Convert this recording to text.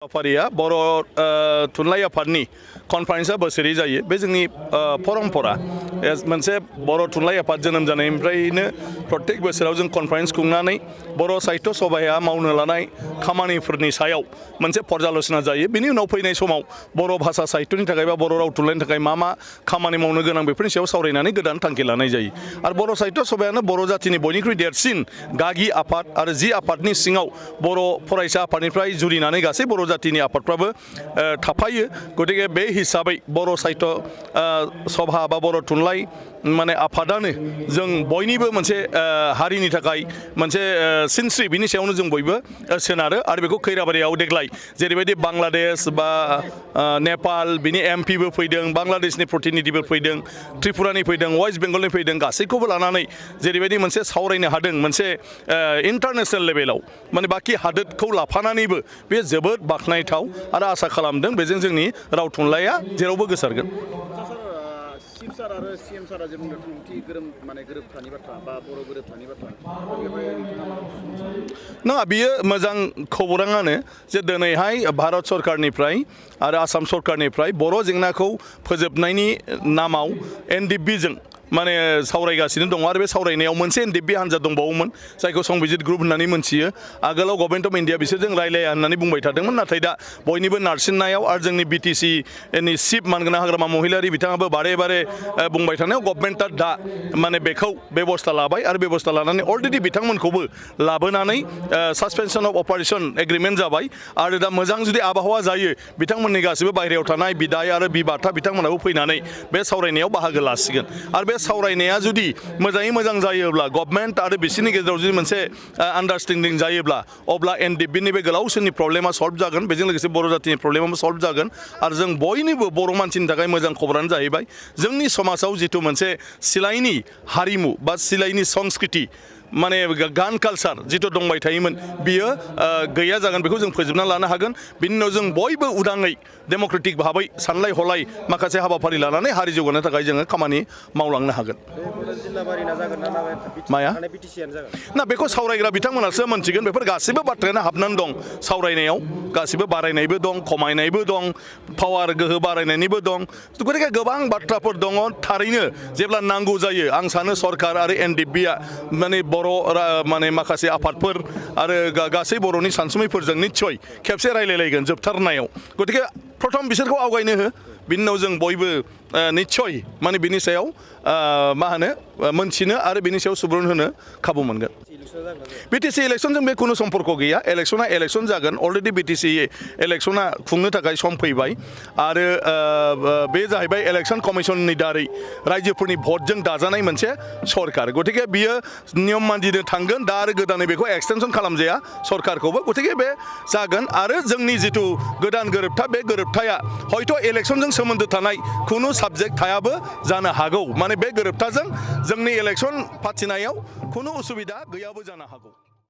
आफारिया बर' थुनलाइ आफादनि कनफारेन्सआ बोसोरै जायो बे जोंनि परम्परा मोनसे बर' थुनलाइ आफाद जोनोम जानायनिफ्रायनो प्रत्येक बोसोराव जों कनफारेन्स खुंनानै बर' साहित्य सभाया मावनो लानाय खामानिफोरनि सायाव मोनसे पर्यालोचना जायो बेनि उनाव फैनाय समाव बर' भाषा साहित्यनि थाखाय बा बर' राव थुनलाइनि थाखाय मा खामानि मावनो गोनां बेफोरनि सायाव सावरायनानै गोदान थांखि लानाय जायो आरो बर' साहित्य सभायानो बर' जातिनि बयनिख्रुइ देरसिन गागि आफाद आरो जि आफादनि सिङाव बर' फरायसा आफादनिफ्राय जुरिनानै गासै बर' जातिनि आफादफ्राबो थाफायो गतिके बे हिसाबै बर' साहित्य सभा बा बर' थुनलाइ माने आफादानो जों बयनिबो मोनसे हारिनि थाखाय मोनसे सिनस्रि बिनि सायावनो जों बयबो सोनारो आरो बेखौ खैराबारियाव देग्लाय जेरैबायदि बांलादेश बा नेपाल बिनि एमपिबो फैदों बांलादेशनि प्रतिनिधिबो फैदों त्रिपुरानि फैदों वेस्ट बेंगलनि फैदों गासैखौबो लानानै जेरैबायदि मोनसे सावरायनो हादों मोनसे इन्टारनेशनेल लेभेलाव माने बाखि हादोरखौ लाफानानैबो बे जोबोद बाख्नायथाव आरो आसा खालामदों बेजों जोंनि राव थुनलाइया जेरावबो गोसारगोन सार आरो सीएम सारा जे बुंदों गोरोबथानि बाथ्रा बा बर' गोरोबथानि बाथ्रा नङा बियो मोजां खौराङानो जे दिनैहाय भारत सरकारनिफ्राय आरो आसाम सरकारनिफ्राय बर' जेंनाखौ फोजोबनायनि नामाव एनडिएफबिजों माने सावरायगासिनो दङ आरो बे सावरायनायाव मोनसे एनडिएफबि हान्जा दंबावोमोन जायखौ संबिजित ग्रुप होननानै मोनथियो आगोलाव गभर्नमेन्ट अफ इन्डिया बिसोरजों रायलाया होननानै बुंबाय थादोंमोन नाथाय दा बयनिबो नारसिननायाव आरो जोंनि बिटिसिनि चिफ मानगोनां हाग्रामा महिलारि बिथाङाबो बारे बारे बुंबाय थानायाव गभर्नमेन्टआ दा माने बेखौ बेबस्था लाबाय आरो बेबस्था लानानै अलरेडि बिथांमोनखौबो लाबोनानै सासपेनसन अफ अपारेशन एग्रिमेन्ट जाबाय आरो दा मोजां जुदि आबहावा जायो बिथांमोननि गासिबो बायहेरायाव थानाय बिदाय आरो बिबाथा बिथांमोनाबो फैनानै बे सावरायनायाव बाहागो लासिगोन आरो बे सावरायनाया जुदि मोजाङै मोजां जायोब्ला गभर्नमेन्ट आरो बिसोरनि गेजेराव जुदि मोनसे आन्डारस्टेन्डिं जायोब्ला अब्ला एनडिएफबिनि बे गोलावसिननि प्रब्लेमा सल्भ जागोन बेजों लोगोसे बर' जातिनि प्रब्लेमाबो सल्भ जागोन आरो जों बयनिबो बर' मानसिनि थाखाय मोजां खबरानो जाहैबाय जोंनि समाजाव जिथु मोनसे सिलाइनि हारिमु बा सिलाइनि संस्कृति माने गान कालचार जिथु दंबाय थायोमोन बियो गैया जागोन बेखौ जों फोजोबना लानो हागोन बिनि उनाव जों बयबो उदाङै डेम'क्रेटिक भाबै सानलाय हलाय माखासे हाबाफारि लानानै हारि जौगानो थाखाय जोङो खामानि मावलांनो हागोन माया ना बेखौ सावरायग्रा बिथांमोनासो मोनथिगोन बेफोर गासैबो बाथ्रायानो हाबनानै दं सावरायनायाव गासिबो बारायनायबो दं खमायनायबो दं पावार गोहो बारायनायनिबो दं गतिके गोबां बाथ्राफोर दङ थारैनो जेब्ला नांगौ जायो आं सानो सरकार आरो एनडिएफबिआ माने बर' माने माखासे आफादफोर आरो गासै बर'नि सानसुमैफोरजों निस्सय खेबसे रायलायलायगोन जोबथारनायाव गतिके प्रथम बिसोरखौ आवगायनो हो बिनि उनाव जों बयबो निस्सय माने बिनि सायाव मा होनो मोनथिनो आरो बिनि सायाव सुबुरुन होनो खाबु मोनगोन बिटिसि इलेक्शनजों बे खुनु सम्पर्क गैया इलेक्शना इलेक्शन जागोन अलरेडि बिटिसि इलेक्शना खुंनो थाखाय सम फैबाय आरो बे जाहैबाय इलेक्शन कमिशननि दारै रायजोफोरनि भटजों दाजानाय मोनसे सरकार गतिके बियो नियम मानिनो थांगोन दा आरो गोदानै बेखौ एक्सटेनसन खालामजाया सरकारखौबो गतिके बे जागोन आरो जोंनि जिथु गोदान गोरोबथा बे गोरोबथाया हयथ' इलेक्शनजों सोमोन्दो थानाय खुनु साबजेक्ट थायाबो जानो हागौ माने बे गोरोबथाजों जोंनि इलेक्शन फाथिनायाव खुनु उसुबिदा गैयाबो जानो हागौ